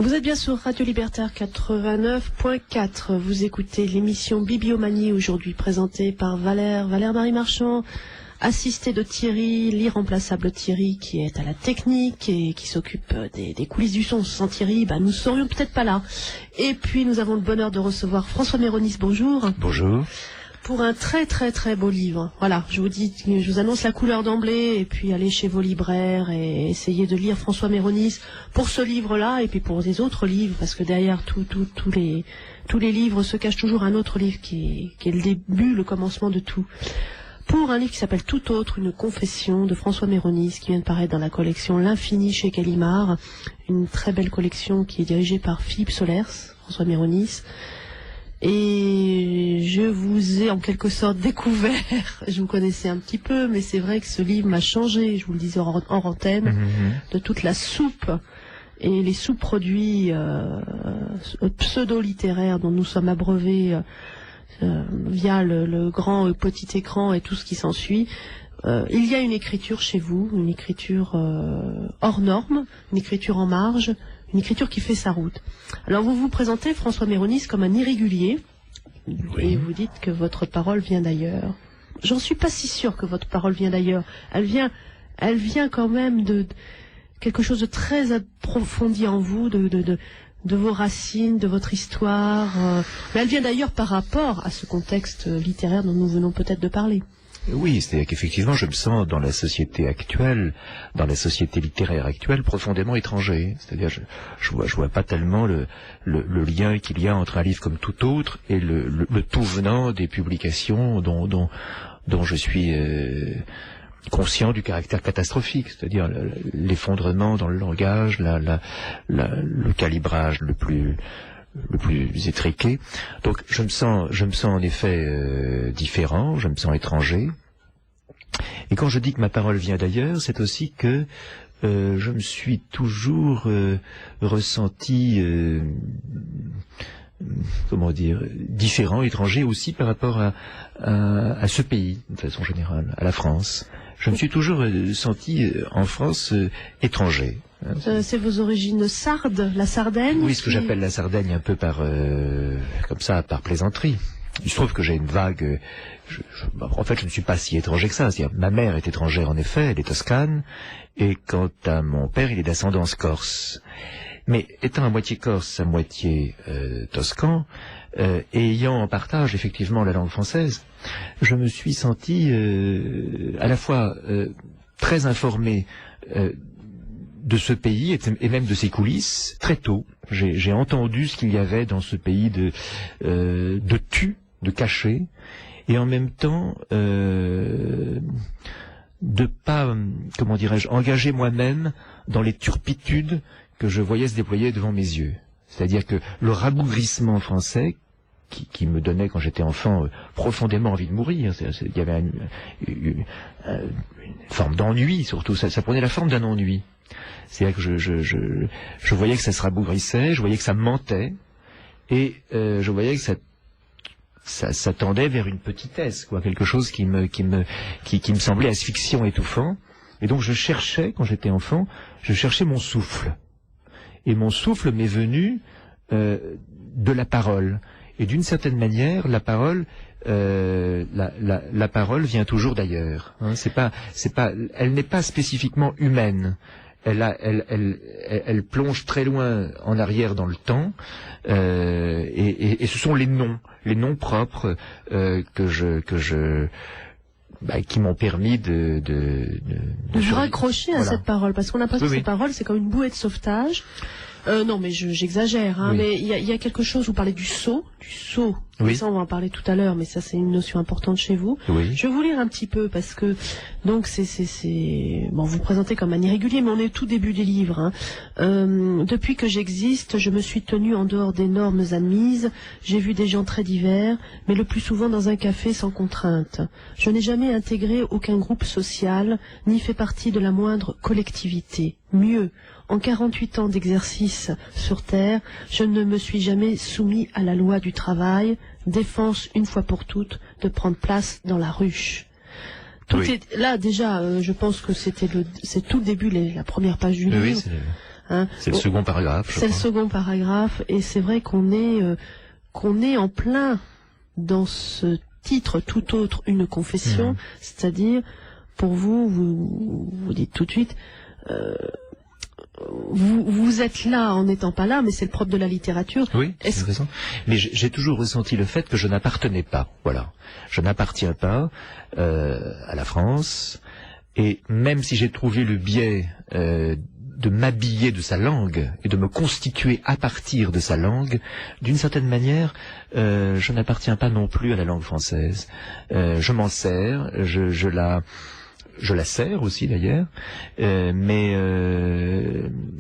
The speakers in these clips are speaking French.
Vous êtes bien sur Radio Libertaire 89.4. Vous écoutez l'émission Bibliomanie, aujourd'hui présentée par Valère Marie Marchand, assisté de Thierry, l'irremplaçable Thierry, qui est à la technique et qui s'occupe des coulisses du son. Sans Thierry, nous serions peut-être pas là. Et puis nous avons le bonheur de recevoir François Méronis. Bonjour. Bonjour. Pour un très très très beau livre. Voilà, je vous annonce la couleur d'emblée, et puis allez chez vos libraires et essayez de lire François Méronis pour ce livre-là, et puis pour les autres livres, parce que derrière tous les livres se cache toujours un autre livre qui est le début, le commencement de tout. Pour un livre qui s'appelle Tout autre, une confession de François Méronis, qui vient de paraître dans la collection L'Infini chez Gallimard, une très belle collection qui est dirigée par Philippe Solers, François Méronis. Et je vous ai en quelque sorte découvert, je vous connaissais un petit peu, mais c'est vrai que ce livre m'a changé, je vous le disais en antenne, de toute la soupe et les sous-produits pseudo-littéraires dont nous sommes abreuvés via le grand petit écran et tout ce qui s'ensuit. Il y a une écriture chez vous, une écriture hors norme, une écriture en marge, une écriture qui fait sa route. Alors vous vous présentez, François Méronis, comme un irrégulier, et vous dites que votre parole vient d'ailleurs. J'en suis pas si sûre que votre parole vient d'ailleurs. Elle vient quand même de quelque chose de très approfondi en vous, de vos racines, de votre histoire. Mais elle vient d'ailleurs par rapport à ce contexte littéraire dont nous venons peut-être de parler. Oui, c'est-à-dire qu'effectivement, je me sens dans la société actuelle, dans la société littéraire actuelle, profondément étranger. C'est-à-dire, je vois pas tellement le lien qu'il y a entre un livre comme Tout autre et le tout venant des publications dont je suis conscient du caractère catastrophique, c'est-à-dire l'effondrement dans le langage, le calibrage le plus étriqué. Donc je me sens en effet différent, je me sens étranger. Et quand je dis que ma parole vient d'ailleurs, c'est aussi que je me suis toujours ressenti différent, étranger aussi par rapport à ce pays, de façon générale, à la France. Je me suis toujours senti en France étranger. C'est vos origines sardes, la Sardaigne? Oui, ce que j'appelle la Sardaigne un peu par plaisanterie. Il se trouve que j'ai une vague... en fait, je ne suis pas si étranger que ça. C'est-à-dire, ma mère est étrangère, en effet, elle est toscane, et quant à mon père, il est d'ascendance corse. Mais étant à moitié corse, à moitié toscan, et ayant en partage effectivement la langue française, je me suis senti à la fois très informé de ce pays et même de ses coulisses très tôt. J'ai entendu ce qu'il y avait dans ce pays de caché, et en même temps de pas, engager moi-même dans les turpitudes que je voyais se déployer devant mes yeux. C'est-à-dire que le rabougrissement français, qui me donnait, quand j'étais enfant, profondément envie de mourir. Il y avait une forme d'ennui, surtout. Ça prenait la forme d'un ennui. C'est-à-dire que je voyais que ça se rabougrissait, je voyais que ça me mentait, et je voyais que ça tendait vers une petitesse, quelque chose qui me semblait asphyxiant, étouffant. Et donc je cherchais, quand j'étais enfant, mon souffle. Et mon souffle m'est venu de la parole. Et d'une certaine manière, la parole vient toujours d'ailleurs. Hein. Elle n'est pas spécifiquement humaine. Elle plonge très loin en arrière dans le temps, et ce sont les noms propres qui m'ont permis de vous raccrocher à cette parole, parce qu'on a l'impression que cette parole, c'est comme une bouée de sauvetage. Non, mais j'exagère, mais il y a quelque chose, vous parlez du sceau. Oui. Ça, on va en parler tout à l'heure, mais ça, c'est une notion importante chez vous. Oui. Je vais vous lire un petit peu, parce que, donc, bon, vous présentez comme un irrégulier, mais on est au tout début des livres, depuis que j'existe, je me suis tenu en dehors des normes admises, j'ai vu des gens très divers, mais le plus souvent dans un café sans contrainte. Je n'ai jamais intégré aucun groupe social, ni fait partie de la moindre collectivité. Mieux, en 48 ans d'exercice sur Terre, je ne me suis jamais soumis à la loi du travail, défense une fois pour toutes de prendre place dans la ruche. Là déjà, je pense que c'est tout le début, la première page du livre. Hein. C'est le second paragraphe. C'est le second paragraphe, et c'est vrai qu'on est en plein dans ce titre tout autre, une confession, c'est-à-dire, pour vous dites tout de suite, vous êtes là en n'étant pas là, mais c'est le propre de la littérature. Oui, c'est raison. Mais j'ai toujours ressenti le fait que je n'appartenais pas. Voilà, je n'appartiens pas à la France, et même si j'ai trouvé le biais de m'habiller de sa langue et de me constituer à partir de sa langue, d'une certaine manière, je n'appartiens pas non plus à la langue française. Je m'en sers, je la sers aussi d'ailleurs, mais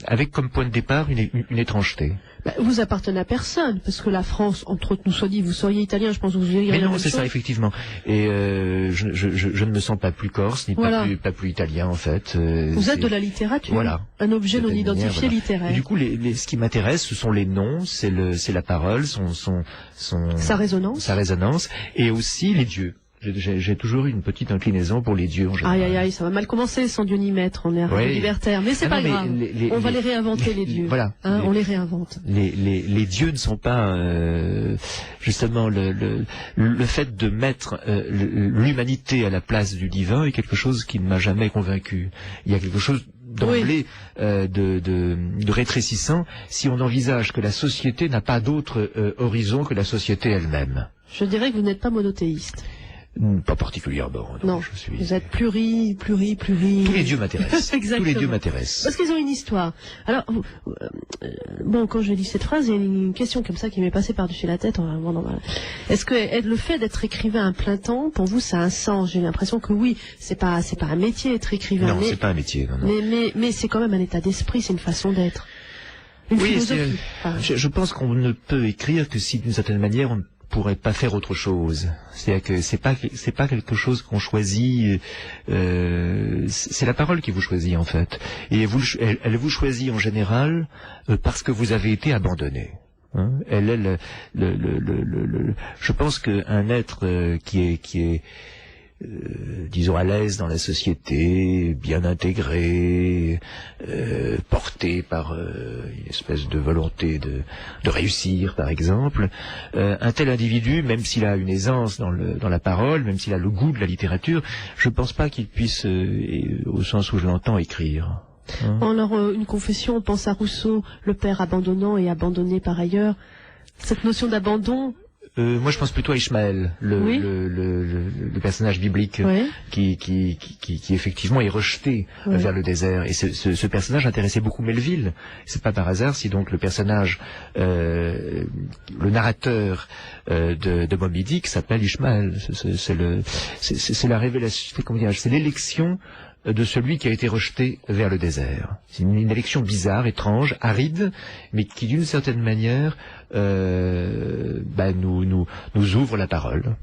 avec comme point de départ une étrangeté. Vous appartenez à personne, parce que la France, entre autres, nous soit dit, vous seriez italien, je pense que vous diriez. Mais non, c'est ça, effectivement. Et je ne me sens pas plus corse, ni pas plus italien, en fait. Vous êtes de la littérature. Voilà. Un objet non identifié littéraire. Et du coup, ce qui m'intéresse, ce sont les noms, c'est la parole, sa résonance, et aussi les dieux. J'ai toujours eu une petite inclinaison pour les dieux en général. Aïe, ça va mal commencer sans Dieu ni maître, on est libertaire, mais c'est pas grave. On va les réinventer, les dieux. Voilà. On les réinvente. Les dieux ne sont pas justement le fait de mettre l'humanité à la place du divin est quelque chose qui ne m'a jamais convaincu. Il y a quelque chose d'emblée de rétrécissant si on envisage que la société n'a pas d'autre horizon que la société elle-même. Je dirais que vous n'êtes pas monothéiste. Pas particulièrement. Non, vous êtes pluri. Tous les dieux m'intéressent. Exactement. Tous les dieux m'intéressent. Parce qu'ils ont une histoire. Alors, quand je lis cette phrase, il y a une question comme ça qui m'est passée par-dessus la tête. Est-ce que le fait d'être écrivain à plein temps, pour vous, ça a un sens? J'ai l'impression que oui, c'est pas un métier être écrivain. Non, c'est pas un métier. Non. Mais c'est quand même un état d'esprit, c'est une façon d'être. Une philosophie. Je pense qu'on ne peut écrire que si, d'une certaine manière, on ne pourrait pas faire autre chose. C'est-à-dire que c'est pas quelque chose qu'on choisit. C'est la parole qui vous choisit en fait. Et elle vous choisit en général parce que vous avez été abandonné. Hein, je pense qu'un être qui est disons à l'aise dans la société, bien intégré, porté par une espèce de volonté de réussir, par exemple, un tel individu, même s'il a une aisance dans la parole, même s'il a le goût de la littérature, je ne pense pas qu'il puisse, au sens où je l'entends, écrire. Alors, une confession, on pense à Rousseau, le père abandonnant et abandonné par ailleurs. Cette notion d'abandon... moi, je pense plutôt à Ishmaël, le personnage biblique qui effectivement est rejeté vers le désert. Et ce personnage intéressait beaucoup Melville. C'est pas par hasard si donc le personnage, le narrateur de Moby Dick s'appelle Ishmaël. C'est la révélation, c'est l'élection de celui qui a été rejeté vers le désert. C'est une élection bizarre, étrange, aride, mais qui d'une certaine manière nous ouvre la parole.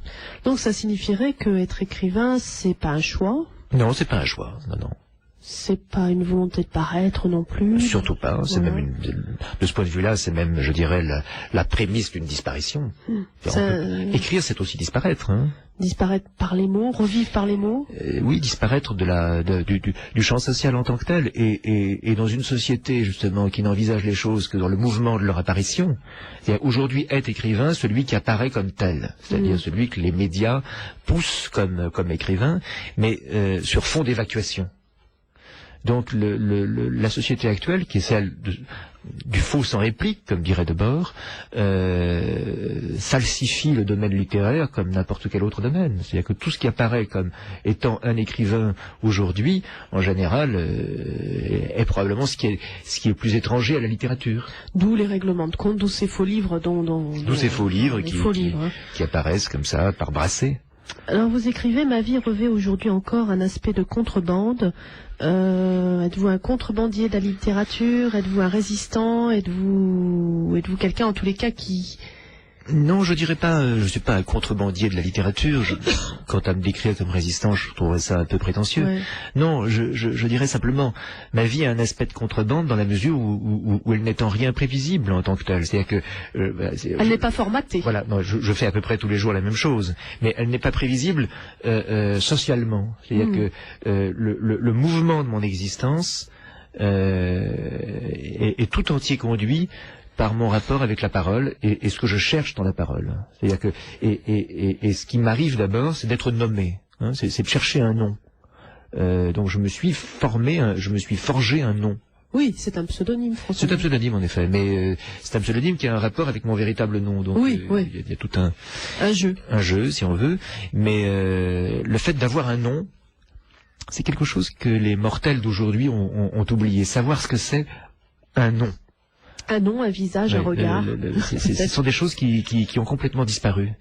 Donc ça signifierait que être écrivain, c'est pas un choix? Non, c'est pas un choix. Non. C'est pas une volonté de paraître non plus? Surtout pas. C'est même de ce point de vue-là, c'est même, je dirais, la prémisse d'une disparition. Écrire, c'est aussi disparaître. Hein. Disparaître par les mots, revivre par les mots? Oui, disparaître du champ social en tant que tel. Et dans une société, justement, qui n'envisage les choses que dans le mouvement de leur apparition. Aujourd'hui, est écrivain celui qui apparaît comme tel. C'est-à-dire celui que les médias poussent comme écrivain, mais sur fond d'évacuation. Donc la société actuelle, qui est celle du faux sans réplique, comme dirait Debord, falsifie le domaine littéraire comme n'importe quel autre domaine. C'est-à-dire que tout ce qui apparaît comme étant un écrivain aujourd'hui, en général, est probablement ce qui est plus étranger à la littérature. D'où les règlements de compte, d'où ces faux livres d'où ces faux livres qui apparaissent comme ça, par brassées. Alors vous écrivez, ma vie revêt aujourd'hui encore un aspect de contrebande. Êtes-vous un contrebandier de la littérature? Êtes-vous un résistant? Êtes-vous quelqu'un en tous les cas qui... Non, je dirais pas, je suis pas un contrebandier de la littérature. Quant à me décrire comme résistant, je trouverais ça un peu prétentieux. Ouais. Non, je dirais simplement, ma vie a un aspect de contrebande dans la mesure où elle n'est en rien prévisible en tant que telle. C'est-à-dire que elle n'est pas formatée. Voilà, non, je fais à peu près tous les jours la même chose, mais elle n'est pas prévisible socialement. C'est-à-dire que le mouvement de mon existence est tout entier conduit par mon rapport avec la parole et ce que je cherche dans la parole. C'est-à-dire que et ce qui m'arrive d'abord, c'est d'être nommé. Hein, c'est de chercher un nom. Donc je me suis forgé un nom. Oui, c'est un pseudonyme, François. C'est un pseudonyme en effet, mais c'est un pseudonyme qui a un rapport avec mon véritable nom. Donc oui. Il y a tout un jeu, si on veut. Mais le fait d'avoir un nom, c'est quelque chose que les mortels d'aujourd'hui ont oublié. Savoir ce que c'est un nom. Un nom, un visage, un regard. Ce sont des choses qui ont complètement disparu.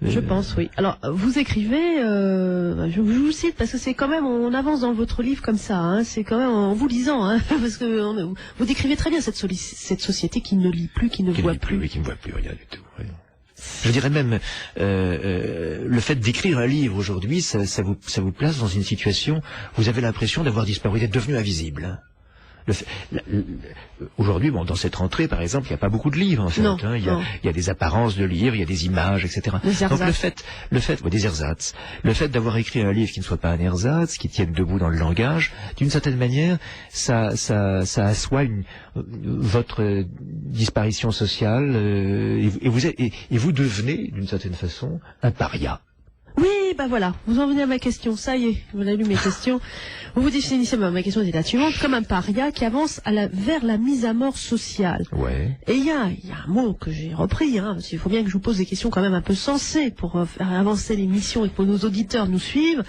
Je pense, oui. Alors, vous écrivez, je vous cite parce que c'est quand même, on avance dans votre livre comme ça, hein, c'est quand même en vous lisant, hein, parce que vous décrivez très bien cette société qui ne lit plus, qui ne voit plus. Oui, qui ne voit plus rien du tout. Oui. Je dirais même, le fait d'écrire un livre aujourd'hui, ça vous place dans une situation où vous avez l'impression d'avoir disparu, d'être devenu invisible. Aujourd'hui, bon, dans cette rentrée, par exemple, il n'y a pas beaucoup de livres, en fait. Non, hein. Il y a des apparences de livres, il y a des images, etc. Donc des ersatz. Le fait d'avoir écrit un livre qui ne soit pas un ersatz, qui tienne debout dans le langage, d'une certaine manière, ça assoit votre disparition sociale, et vous devenez, d'une certaine façon, un paria. Oui, ben voilà, vous en venez à ma question, ça y est, vous avez lu mes questions. Vous définissez, ma question était la suivante, comme un paria qui avance vers la mise à mort sociale. Ouais. Et il y a un mot que j'ai repris, hein, parce qu'il faut bien que je vous pose des questions quand même un peu sensées pour faire avancer l'émission et que nos auditeurs nous suivent.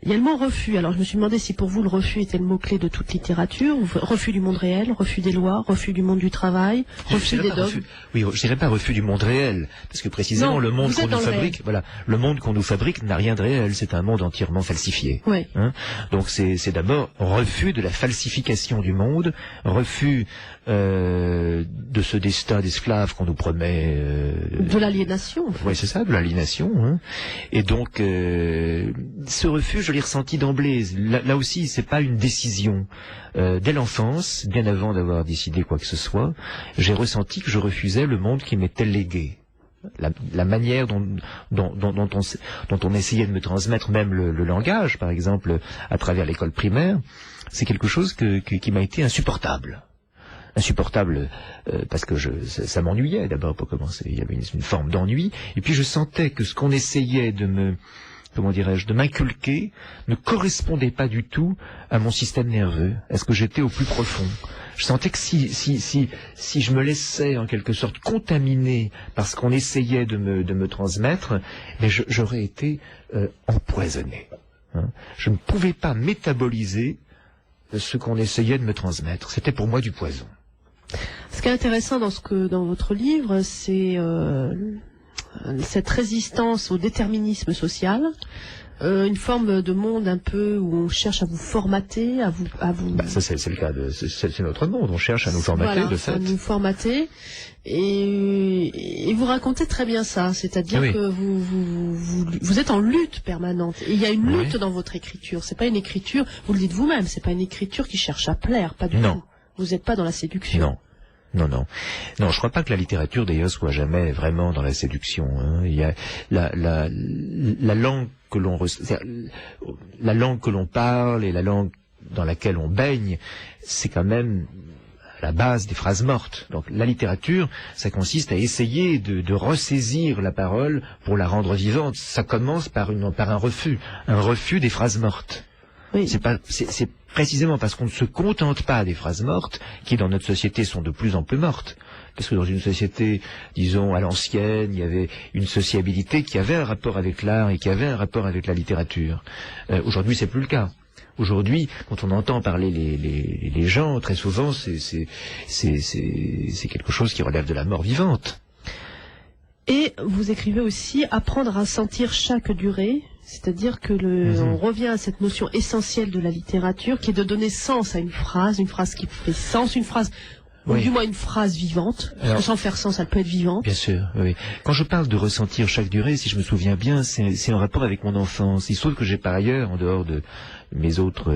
Il y a le mot refus. Alors je me suis demandé si pour vous le refus était le mot-clé de toute littérature. Refus du monde réel, refus des lois, refus du monde du travail, refus des dogmes. Oui, je dirais pas refus du monde réel, parce que précisément le monde qu'on nous fabrique, le monde qu'on nous fabrique n'a rien de réel. C'est un monde entièrement falsifié. Oui. Hein, donc c'est d'abord refus de la falsification du monde, refus de ce destin d'esclave qu'on nous promet. De l'aliénation. En fait. Oui, c'est ça, de l'aliénation. Hein. Et donc ce refus, je l'ai ressenti d'emblée. Là aussi, c'est pas une décision. Dès l'enfance, bien avant d'avoir décidé quoi que ce soit, j'ai ressenti que je refusais le monde qui m'était légué. La manière dont on essayait de me transmettre même le langage, par exemple, à travers l'école primaire, c'est quelque chose qui m'a été insupportable. Insupportable parce que ça m'ennuyait d'abord pour commencer. Il y avait une forme d'ennui. Et puis je sentais que ce qu'on essayait de m'inculquer ne correspondait pas du tout à mon système nerveux, à ce que j'étais au plus profond. Je sentais que si je me laissais en quelque sorte contaminer par ce qu'on essayait de me transmettre, mais j'aurais été empoisonné. Hein. Je ne pouvais pas métaboliser ce qu'on essayait de me transmettre. C'était pour moi du poison. Ce qui est intéressant dans votre livre, c'est cette résistance au déterminisme social, une forme de monde un peu où on cherche à vous formater, à vous. Ça c'est le cas c'est notre monde. On cherche à nous formater, de fait. À nous formater, et vous racontez très bien ça, c'est-à-dire que vous êtes en lutte permanente. Et il y a une lutte dans votre écriture. C'est pas une écriture, vous le dites vous-même, c'est pas une écriture qui cherche à plaire, pas du tout. Vous n'êtes pas dans la séduction. Non, je crois pas que la littérature d'ailleurs soit jamais vraiment dans la séduction. Hein. Il y a la langue que l'on parle et la langue dans laquelle on baigne, c'est quand même la base des phrases mortes. Donc la littérature, ça consiste à essayer de ressaisir la parole pour la rendre vivante. Ça commence par un refus des phrases mortes. Oui. C'est précisément parce qu'on ne se contente pas des phrases mortes, qui dans notre société sont de plus en plus mortes. Parce que dans une société, disons, à l'ancienne, il y avait une sociabilité qui avait un rapport avec l'art et qui avait un rapport avec la littérature. Aujourd'hui, c'est plus le cas. Aujourd'hui, quand on entend parler les gens, très souvent, c'est quelque chose qui relève de la mort vivante. Et vous écrivez aussi apprendre à sentir chaque durée, c'est-à-dire que on revient à cette notion essentielle de la littérature, qui est de donner sens à une phrase qui fait sens, une phrase, ou du moins une phrase vivante. Alors, sans faire sens, elle peut être vivante. Bien sûr, oui. Quand je parle de ressentir chaque durée, si je me souviens bien, c'est en rapport avec mon enfance. Il se trouve que j'ai par ailleurs, en dehors de mes autres,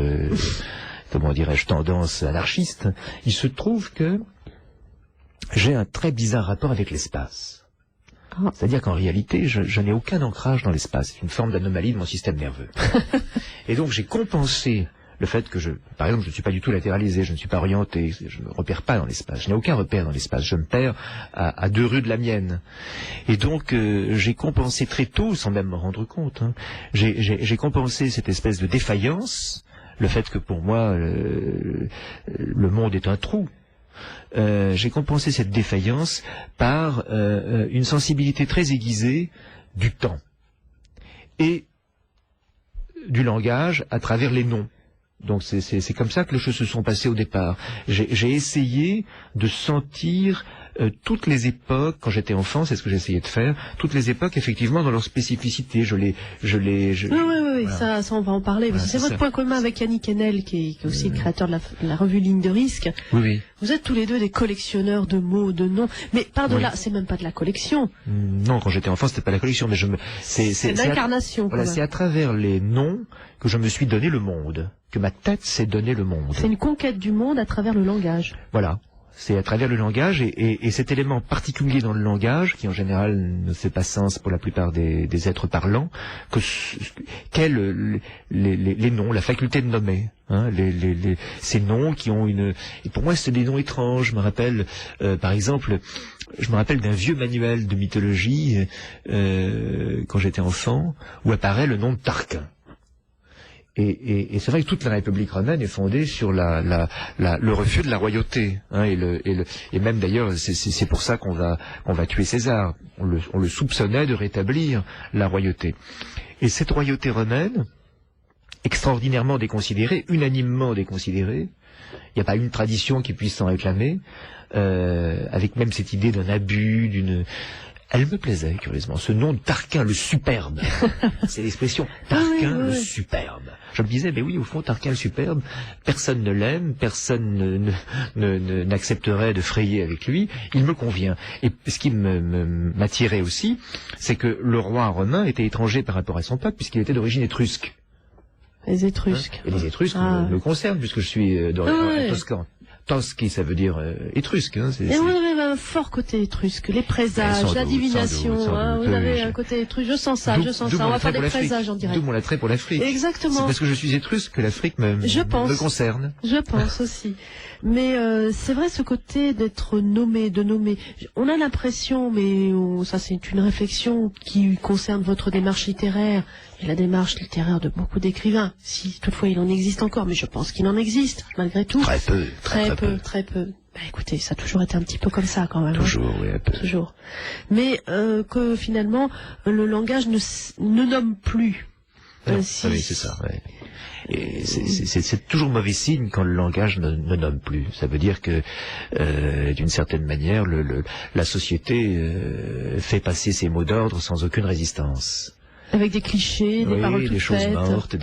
comment dirais-je, tendances anarchistes, il se trouve que j'ai un très bizarre rapport avec l'espace. C'est-à-dire qu'en réalité, je n'ai aucun ancrage dans l'espace. C'est une forme d'anomalie de mon système nerveux. Et donc j'ai compensé Le fait que par exemple, je ne suis pas du tout latéralisé, je ne suis pas orienté, je ne me repère pas dans l'espace, je n'ai aucun repère dans l'espace, je me perds à 2 rues de la mienne. Et donc, j'ai compensé très tôt, sans même m'en rendre compte, hein, j'ai compensé cette espèce de défaillance, le fait que pour moi, le monde est un trou. J'ai compensé cette défaillance par une sensibilité très aiguisée du temps et du langage à travers les noms. Donc c'est comme ça que les choses se sont passées au départ. J'ai essayé de sentir toutes les époques, quand j'étais enfant, c'est ce que j'essayais de faire, toutes les époques effectivement dans leur spécificité. Oui, voilà. ça on va en parler. Voilà, c'est votre point commun avec Yannick Enel, qui est aussi le créateur de la revue Ligne de Risque. Oui. Vous êtes tous les deux des collectionneurs de mots, de noms, mais par-delà, c'est même pas de la collection. Non, quand j'étais enfant, c'était pas la collection, mais c'est l'incarnation. Voilà, c'est à travers les noms que je me suis donné le monde, que ma tête s'est donné le monde. C'est une conquête du monde à travers le langage. Voilà. C'est à travers le langage et cet élément particulier dans le langage, qui en général ne fait pas sens pour la plupart des êtres parlants, qu'est les noms, la faculté de nommer. Hein, ces noms qui ont et pour moi c'est des noms étranges. Je me rappelle, par exemple, d'un vieux manuel de mythologie quand j'étais enfant, où apparaît le nom de Tarquin. Et c'est vrai que toute la République romaine est fondée sur le refus de la royauté, hein, et même d'ailleurs c'est pour ça qu'on va tuer César. On le soupçonnait de rétablir la royauté. Et cette royauté romaine, extraordinairement déconsidérée, unanimement déconsidérée, il n'y a pas une tradition qui puisse s'en réclamer, avec même cette idée d'un abus, elle me plaisait, curieusement. Ce nom de Tarquin le superbe. C'est l'expression Tarquin le superbe. Je me disais, mais oui, au fond, Tarquin le superbe, personne ne l'aime, personne n'accepterait de frayer avec lui. Il me convient. Et ce qui m'attirait aussi, c'est que le roi romain était étranger par rapport à son peuple, puisqu'il était d'origine étrusque. Les Étrusques. Et les Étrusques me concernent, puisque je suis d'origine toscan. Tosci, ça veut dire étrusque. Hein, et vous avez un fort côté étrusque, les présages, la divination. Vous avez un côté étrusque. Je sens ça. On va faire des présages en direct. D'où mon attrait pour l'Afrique. Exactement. C'est parce que je suis étrusque que l'Afrique me concerne. Je pense aussi. Mais c'est vrai, ce côté d'être nommé, de nommer. On a l'impression, mais ça c'est une réflexion qui concerne votre démarche littéraire et la démarche littéraire de beaucoup d'écrivains. Si toutefois il en existe encore, mais je pense qu'il en existe malgré tout. Très peu. Bah, écoutez, ça a toujours été un petit peu comme ça quand même. Toujours, oui, un peu. Toujours. Mais que finalement le langage ne nomme plus. Oui, c'est ça. Ouais. Et c'est toujours mauvais signe quand le langage ne nomme plus. Ça veut dire que, d'une certaine manière, la société fait passer ses mots d'ordre sans aucune résistance. Avec des clichés, des paroles toutes des choses faites. Mortes,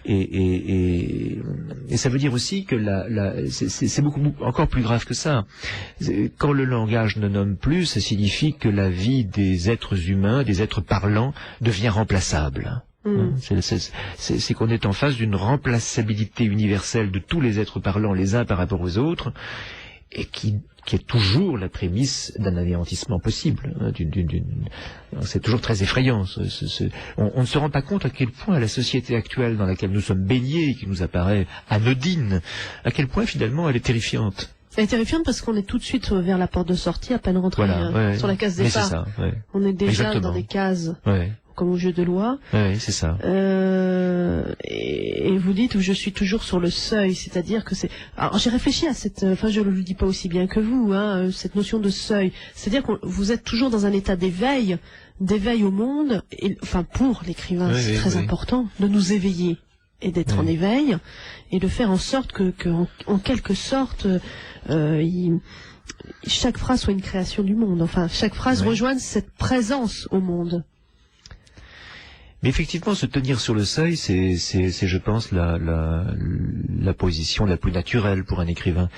et ça veut dire aussi que c'est beaucoup encore plus grave que ça. Quand le langage ne nomme plus, ça signifie que la vie des êtres humains, des êtres parlants, devient remplaçable. C'est qu'on est en face d'une remplaçabilité universelle de tous les êtres parlants les uns par rapport aux autres, et qui est toujours la prémisse d'un anéantissement possible. C'est toujours très effrayant. On ne se rend pas compte à quel point la société actuelle dans laquelle nous sommes baignés, qui nous apparaît anodine, à quel point finalement elle est terrifiante. Elle est terrifiante parce qu'on est tout de suite vers la porte de sortie, à peine rentré sur la case départ. C'est ça, ouais. On est déjà Exactement. dans des cases. Ouais. Comme au jeu de loi. Oui, c'est ça. Et vous dites, je suis toujours sur le seuil, c'est-à-dire que c'est... Alors j'ai réfléchi à cette... Enfin, je ne le dis pas aussi bien que vous, hein, cette notion de seuil. C'est-à-dire que vous êtes toujours dans un état d'éveil au monde, et, enfin pour l'écrivain, c'est très important de nous éveiller et d'être en éveil, et de faire en sorte que en quelque sorte, chaque phrase soit une création du monde. Enfin, chaque phrase rejoigne cette présence au monde. Mais effectivement, se tenir sur le seuil, c'est je pense, la position la plus naturelle pour un écrivain.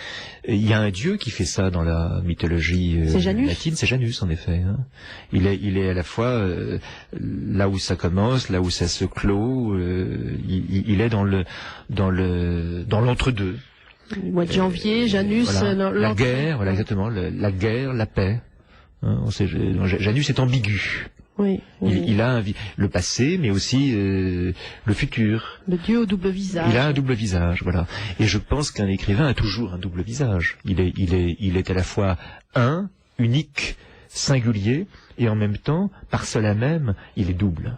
Il y a un dieu qui fait ça dans la mythologie latine, c'est Janus, en effet. Hein. Il est à la fois là où ça commence, là où ça se clôt. Il est dans l'entre-deux. Le mois de janvier, Janus, la guerre, voilà exactement, la guerre, la paix. Hein, Janus est ambigu. Oui. Il a le passé, mais aussi le futur. Le Dieu au double visage. Il a un double visage, voilà. Et je pense qu'un écrivain a toujours un double visage. Il est à la fois unique, singulier, et en même temps, par cela même, il est double.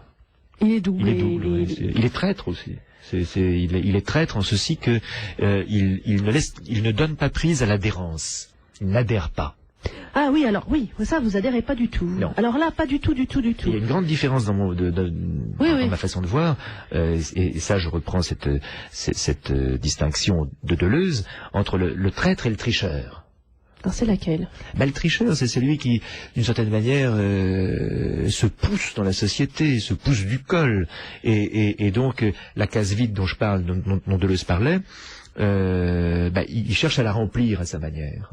Il est double. Il est traître aussi. Il est traître en ceci que il ne donne pas prise à l'adhérence. Il n'adhère pas. Ah oui, alors oui, ça vous adhérez pas du tout. Non. Alors là, pas du tout. Il y a une grande différence dans ma façon de voir, et ça je reprends cette distinction de Deleuze entre le traître et le tricheur. Alors c'est laquelle? Le tricheur, c'est celui qui, d'une certaine manière, se pousse dans la société, se pousse du col, et donc la case vide dont je parle, dont Deleuze parlait, il cherche à la remplir à sa manière,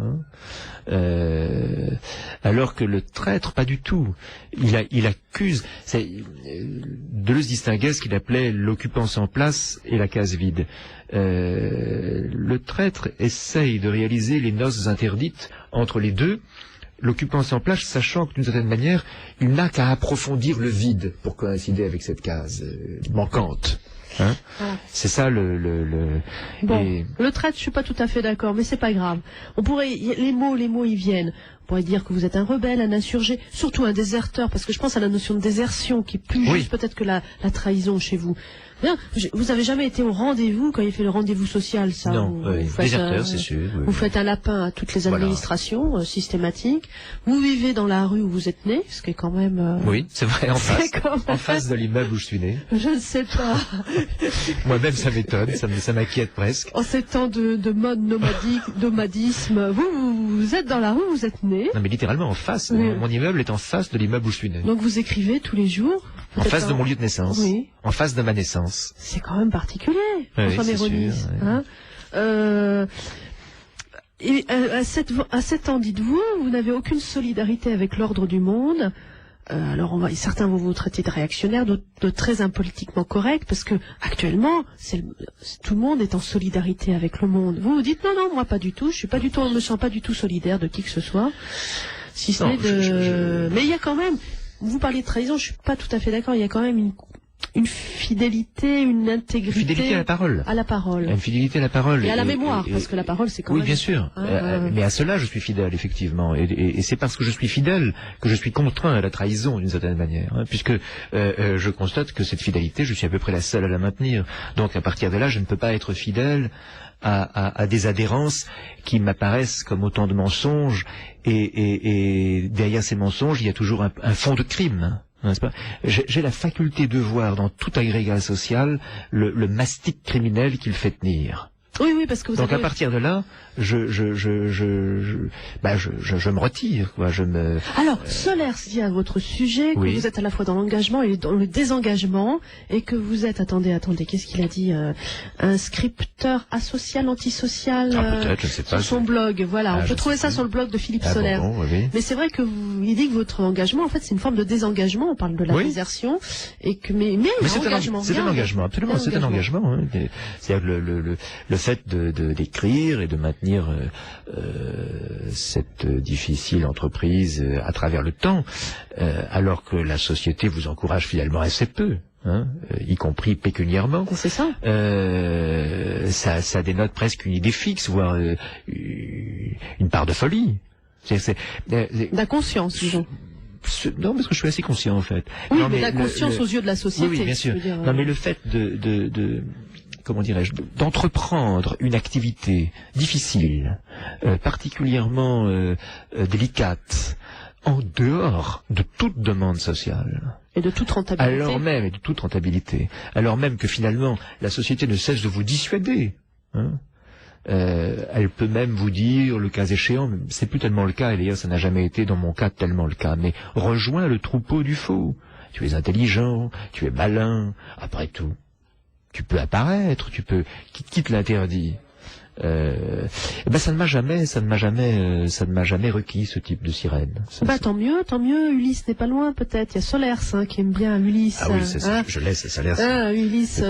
alors que le traître, pas du tout. Il accuse. Deleuze distinguait ce qu'il appelait l'occupant sans place et la case vide. Le traître essaye de réaliser les noces interdites entre les deux. L'occupant sans place, sachant que d'une certaine manière, il n'a qu'à approfondir le vide pour coïncider avec cette case manquante. Voilà. C'est ça le traître, je suis pas tout à fait d'accord, mais c'est pas grave. On pourrait, les mots ils viennent. On pourrait dire que vous êtes un rebelle, un insurgé, surtout un déserteur, parce que je pense à la notion de désertion qui est plus juste peut-être que la trahison chez vous. Bien, vous avez jamais été au rendez-vous quand il fait le rendez-vous social, ça? Non, déserteur, c'est sûr. Vous faites un lapin à toutes les administrations systématiques. Vous vivez dans la rue où vous êtes né, ce qui est quand même. Oui, c'est vrai, en face de l'immeuble où je suis né. Je ne sais pas. Moi-même, ça m'étonne, ça m'inquiète presque. En ces temps de mode nomadisme, vous êtes dans la rue où vous êtes né. Non, mais littéralement en face. Mon immeuble est en face de l'immeuble où je suis né. Donc vous écrivez tous les jours? En face de mon lieu de naissance. Oui. En face de ma naissance. C'est quand même particulier. Oui, c'est sûr. Et à 7 ans, dites-vous, vous n'avez aucune solidarité avec l'ordre du monde. Alors certains vont vous traiter de réactionnaire, d'autres de très impolitiquement correct, parce que actuellement, tout le monde est en solidarité avec le monde. Vous dites non, moi pas du tout. Je me sens pas du tout solidaire de qui que ce soit, si ce n'est de. Mais il y a quand même. Vous parlez de trahison, je suis pas tout à fait d'accord. Il y a quand même une fidélité, une intégrité. Fidélité à la parole. À la parole. Une fidélité à la parole. Et à la mémoire, parce que la parole, c'est quand même. Oui, bien sûr. Mais à cela, je suis fidèle, effectivement. Et c'est parce que je suis fidèle que je suis contraint à la trahison, d'une certaine manière. Puisque je constate que cette fidélité, je suis à peu près la seule à la maintenir. Donc, à partir de là, je ne peux pas être fidèle à des adhérences qui m'apparaissent comme autant de mensonges. Et derrière ces mensonges, il y a toujours un fond de crime. N'est-ce pas? J'ai la faculté de voir dans tout agrégat social le mastic criminel qu'il fait tenir. Oui, parce que vous Donc à partir de là, je me retire, quoi. Alors, Solers dit à votre sujet que vous êtes à la fois dans l'engagement et dans le désengagement, et que vous êtes, attendez, qu'est-ce qu'il a dit, un scripteur asocial, antisocial, peut-être, je ne sais pas, sur son blog. Voilà, on peut trouver ça sur le blog de Philippe Solers. Oui. Mais c'est vrai que il dit que votre engagement, en fait, c'est une forme de désengagement. On parle de la désertion, et que mais c'est un engagement, absolument, c'est un engagement. C'est-à-dire le fait d'écrire et de maintenir cette difficile entreprise à travers le temps, alors que la société vous encourage finalement assez peu, y compris pécuniairement. C'est ça. Ça dénote presque une idée fixe, voire une part de folie. D'inconscience, disons. Non, parce que je suis assez conscient en fait. Oui, mais la conscience aux yeux de la société. Oui, bien sûr. Non, mais le fait comment dirais-je, d'entreprendre une activité difficile, particulièrement délicate, en dehors de toute demande sociale. Et de toute rentabilité. Alors même que finalement, la société ne cesse de vous dissuader. Elle peut même vous dire, le cas échéant, c'est plus tellement le cas, et d'ailleurs ça n'a jamais été dans mon cas tellement le cas, mais rejoins le troupeau du faux. Tu es intelligent, tu es malin, après tout. Tu peux apparaître, qui te l'interdit. Ça ne m'a jamais requis ce type de sirène. Tant mieux. Ulysse n'est pas loin, peut-être. Il y a Solers qui aime bien Ulysse. Ah oui, je laisse Solers. Ulysse,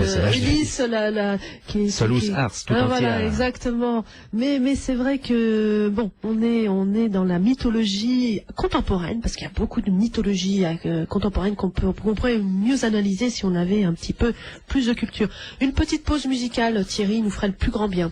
Solus Ars, tout entière. Voilà, exactement. Mais c'est vrai que on est dans la mythologie contemporaine, parce qu'il y a beaucoup de mythologie contemporaine qu'on pourrait mieux analyser si on avait un petit peu plus de culture. Une petite pause musicale, Thierry, nous ferait le plus grand bien.